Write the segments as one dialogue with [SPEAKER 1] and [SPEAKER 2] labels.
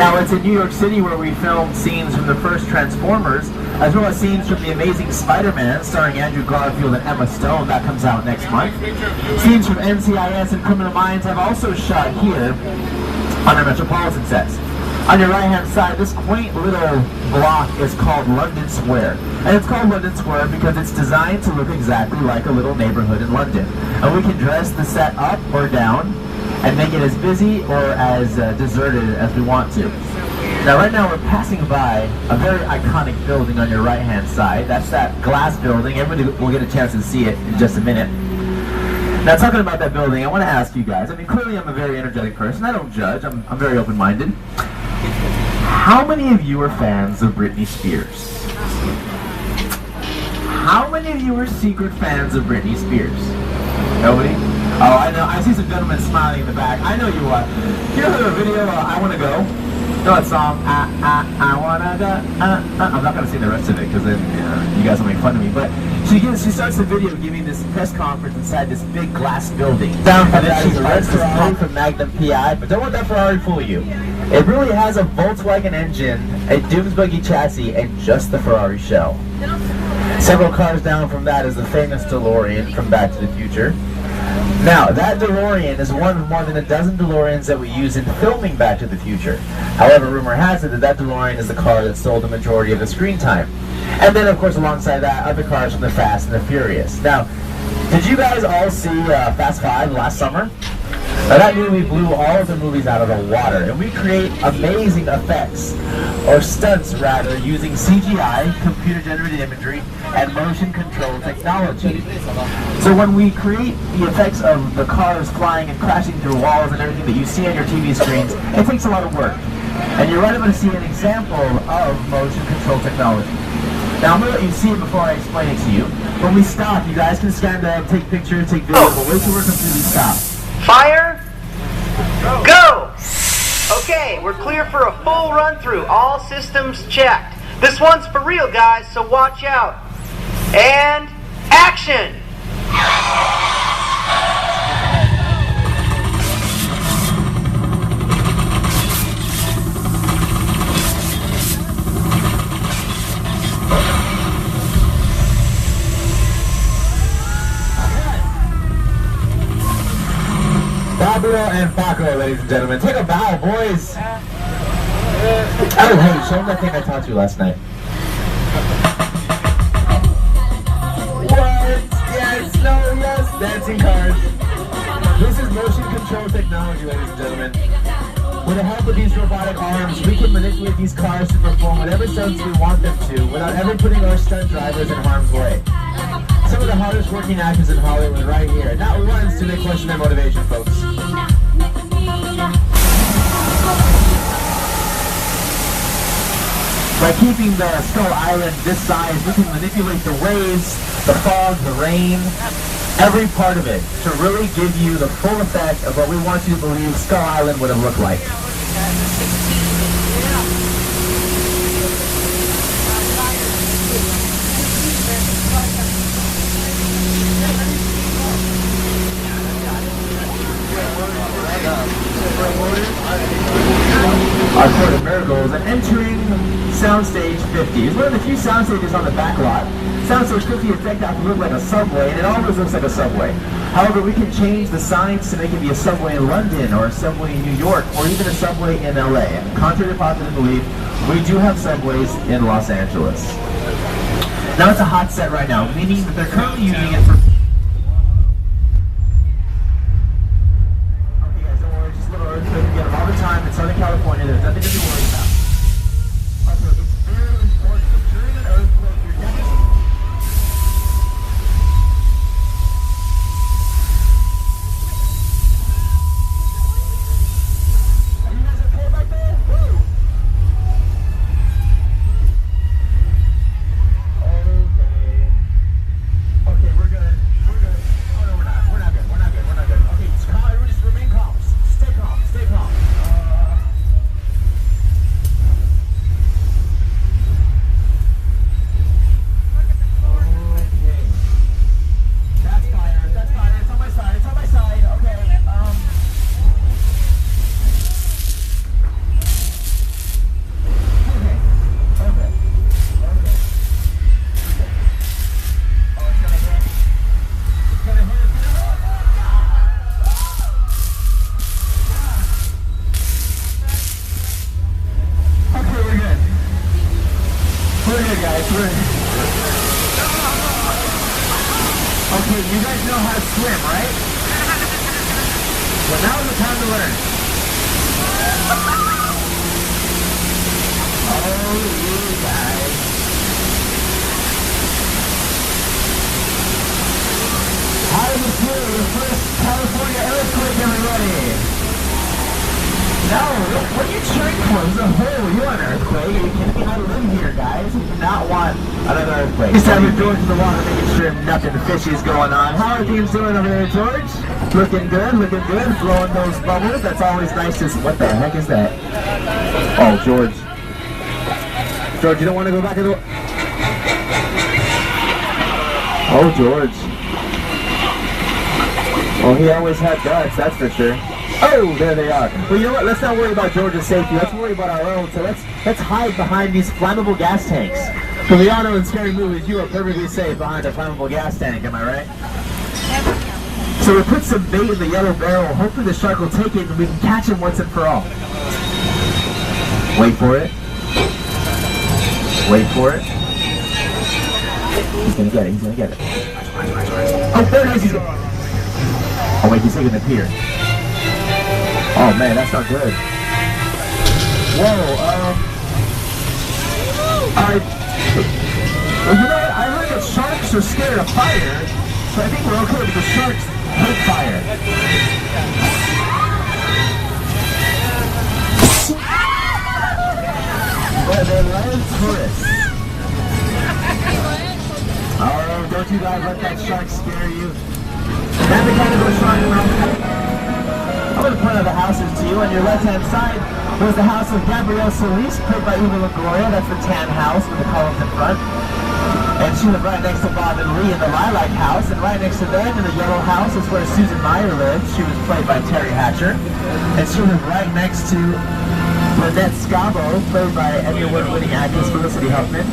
[SPEAKER 1] Now, it's in New York City where we filmed scenes from the first Transformers, as well as scenes from The Amazing Spider-Man, starring Andrew Garfield and Emma Stone. That comes out next month. Scenes from NCIS and Criminal Minds have also shot here on our Metropolitan sets. On your right-hand side, this quaint little block is called London Square. And it's called London Square because it's designed to look exactly like a little neighborhood in London. And we can dress the set up or down and make it as busy or as deserted as we want to. Now, right now, we're passing by a very iconic building on your right-hand side. That's that glass building. Everybody will get a chance to see it in just a minute. Now, talking about that building, I want to ask you guys, I mean, clearly I'm a very energetic person. I don't judge. I'm very open-minded. How many of you are fans of Britney Spears? How many of you are secret fans of Britney Spears? Nobody? Oh, I know. I see some gentlemen smiling in the back. I know you are. You ever heard a video, I Wanna Go? You know that song, I wanna go, I'm not going to sing the rest of it because then you guys will make fun of me. But she starts the video giving this press conference inside this big glass building. Down from that is a red Ferrari from Magnum PI, but don't let that Ferrari fool you. It really has a Volkswagen engine, a Dooms Buggy chassis, and just the Ferrari shell. Several cars down from that is the famous DeLorean from Back to the Future. Now, that DeLorean is one of more than a dozen DeLoreans that we use in filming Back to the Future. However, rumor has it that DeLorean is the car that stole the majority of the screen time. And then, of course, alongside that, other cars from the Fast and the Furious. Now, did you guys all see Fast 5 last summer? Now, that movie blew all of the movies out of the water, and we create amazing effects, or stunts rather, using CGI, computer-generated imagery, and motion control technology. So when we create the effects of the cars flying and crashing through walls and everything that you see on your TV screens, it takes a lot of work. And you're right about to see an example of motion control technology. Now, I'm going to let you see it before I explain it to you. When we stop, you guys can stand up, take pictures, take video, but wait till we're completely stopped.
[SPEAKER 2] Fire! Go! Okay, we're clear for a full run-through. All systems checked. This one's for real, guys, so watch out. And action!
[SPEAKER 1] Fabio and Paco, ladies and gentlemen. Take a bow, boys. Oh, hey, show them that thing I taught you last night. What? Yes, no, yes. Dancing cars. This is motion control technology, ladies and gentlemen. With the help of these robotic arms, we can manipulate these cars to perform whatever stunts we want them to without ever putting our stunt drivers in harm's way. Some of the hardest working actors in Hollywood right here. Not once do they question their motivation, folks. By keeping the Skull Island this size, we can manipulate the waves, the fog, the rain, every part of it to really give you the full effect of what we want you to believe Skull Island would have looked like. Our Court of Miracles and entering Soundstage 50. It's one of the few sound stages on the back lot. Soundstage 50 is decked out to look like a subway, and it always looks like a subway. However, we can change the signs to make it be a subway in London, or a subway in New York, or even a subway in LA. And contrary to popular belief, we do have subways in Los Angeles. Now it's a hot set right now, meaning that they're currently using it for... Okay guys, don't worry, just a little earthquake. We get them all the time in Southern California. There's nothing to be worried about. Also, it's very important that during an earthquake, you're never... Are you guys okay back there? Woo! Okay, we're good. Okay, you guys know how to swim, right? Well, now's the time to learn. Oh, you guys. How does it feel? The first California earthquake, everybody? No, what are you cheering for? There's a hole. You want an earthquake? Are you kidding me? I live here, guys. We do not want another earthquake. This time we're going to the water, making sure nothing fishy is going on. How are things doing over there, George? Looking good, blowing those bubbles. That's always nice to see. What the heck is that? Oh, George. George, you don't want to go back in the... Oh, George. Oh, he always had guts, that's for sure. Oh, there they are. Well, you know what? Let's not worry about George's safety. Let's worry about our own. So let's hide behind these flammable gas tanks. Because we all know in scary movies, you are perfectly safe behind a flammable gas tank. Am I right? So we put some bait in the yellow barrel. Hopefully the shark will take it and we can catch him once and for all. Wait for it. Wait for it. He's gonna get it. He's gonna get it. Oh, there it is. He's gonna... Oh wait, he's taking the pier. Oh man, that's not good. Whoa, well, you know what? I heard that sharks are scared of fire, so I think we're okay because sharks hate fire. But they're land tourists. Oh, don't you guys let that shark scare you. Now the kind of go shark around. I'm going to point out the houses to you. On your left-hand side was the house of Gabrielle Solis, played by Eva Longoria. That's the tan house with the columns in front. And she lived right next to Bob and Lee in the lilac house. And right next to them in the yellow house is where Susan Meyer lived. She was played by Terry Hatcher. And she lived right next to Lynette Scavo, played by Emmy Award-winning actress Felicity Huffman.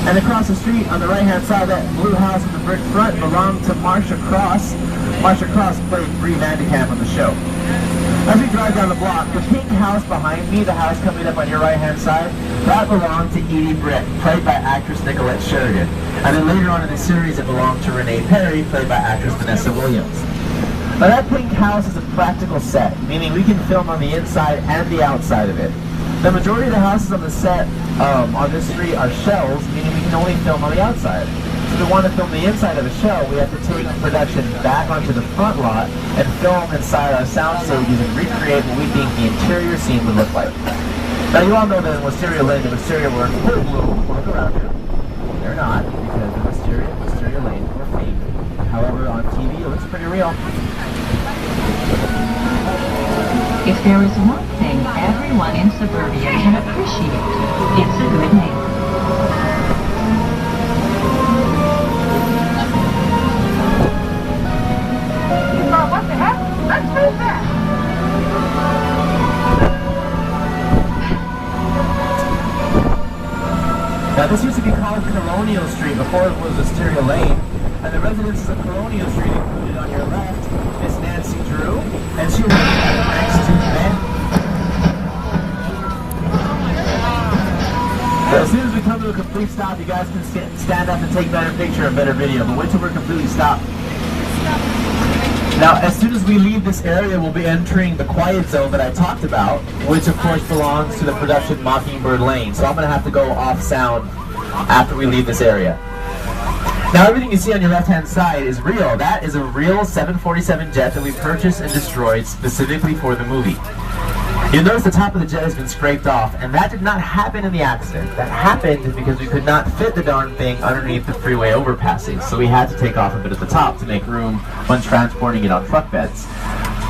[SPEAKER 1] And across the street, on the right-hand side, that blue house with the brick front belonged to Marsha Cross. Marsha Cross played Bree Vandekamp on the show. As we drive down the block, the pink house behind me, the house coming up on your right-hand side, that belonged to Edie Britt, played by actress Nicolette Sheridan. And then later on in the series, it belonged to Renee Perry, played by actress Vanessa Williams. Now that pink house is a practical set, meaning we can film on the inside and the outside of it. The majority of the houses on the set on this street are shells, meaning we can only film on the outside. So if we want to film the inside of a shell, we have to take production back onto the front lot and film inside our sound stages and recreate what we think the interior scene would look like. Now you all know that in Wisteria Lane, the Wisteria were look around here. They're not, because the Wisteria Lane were fake. However, on TV it looks pretty real.
[SPEAKER 3] If there is one thing everyone in suburbia can appreciate, it's a good neighbor.
[SPEAKER 4] What the heck? Let's move that!
[SPEAKER 1] Now this used to be called Colonial Street before it was Wisteria Lane, and the residences of Colonial Street included on your left is Nancy Drew, and she was next to Ben. So as soon as we come to a complete stop, you guys can stand up and take better picture and better video, but wait till we're completely stopped. Now, as soon as we leave this area, we'll be entering the quiet zone that I talked about, which of course belongs to the production Mockingbird Lane. So I'm going to have to go off sound after we leave this area. Now, everything you see on your left-hand side is real. That is a real 747 jet that we purchased and destroyed specifically for the movie. You'll notice the top of the jet has been scraped off, and that did not happen in the accident. That happened because we could not fit the darn thing underneath the freeway overpasses, so we had to take off a bit at the top to make room when transporting it on truck beds.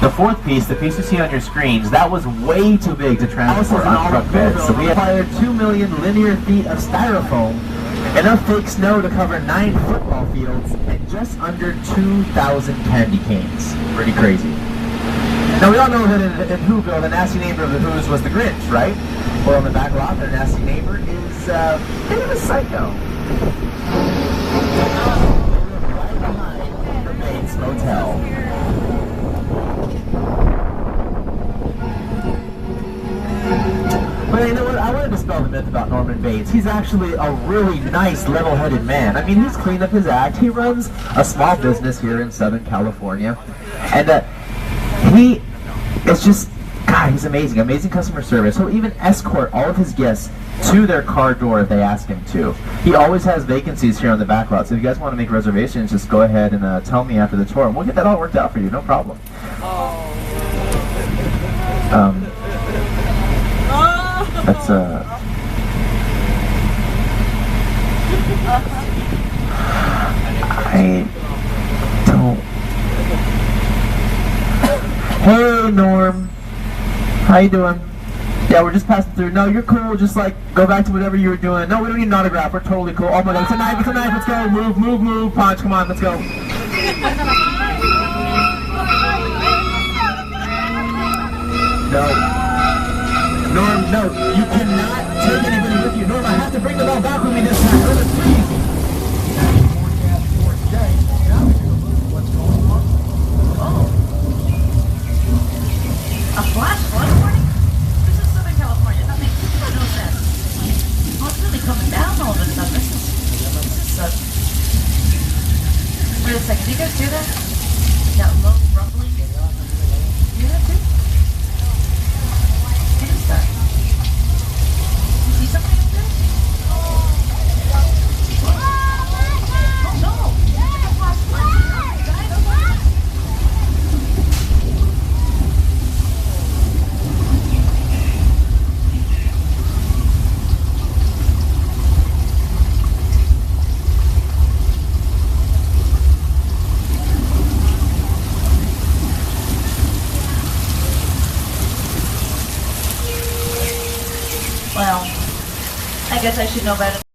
[SPEAKER 1] The fourth piece, the piece you see on your screens, that was way too big to transport on truck beds, so we acquired 2 million linear feet of styrofoam, enough fake snow to cover 9 football fields, and just under 2,000 candy canes. Pretty crazy. Now we all know that in Whoville, the nasty neighbor of the Who's was the Grinch, right? Well, on the back lot, their nasty neighbor is a bit of a psycho. Right behind the Bates Motel. But you know what? I wanted to dispel the myth about Norman Bates. He's actually a really nice, level-headed man. I mean, he's cleaned up his act. He runs a small business here in Southern California. And he is just, God, he's amazing. Amazing customer service. He'll even escort all of his guests to their car door if they ask him to. He always has vacancies here on the back lot. So if you guys want to make reservations, just go ahead and tell me after the tour, and we'll get that all worked out for you. No problem. That's I don't. Hey Norm, how you doing? Yeah, we're just passing through. No, you're cool. Just like go back to whatever you were doing. No, we don't need an autograph. We're totally cool. Oh my God, it's a knife. It's a knife. Let's go. Move, move, move. Punch. Come on, let's go. No. Norm, no, you cannot take anybody with you. Norm, I have to bring them all back with me this time. Norm, please.
[SPEAKER 5] A flash flood warning? This is Southern California. That makes no sense. Oh, it's really coming down all of a sudden. Wait a second. Do you guys hear that? That low rumbling? You hear that too? What is that? You see something up there? Oh no! It's like a flash flood. Guys, well, I guess I should know better.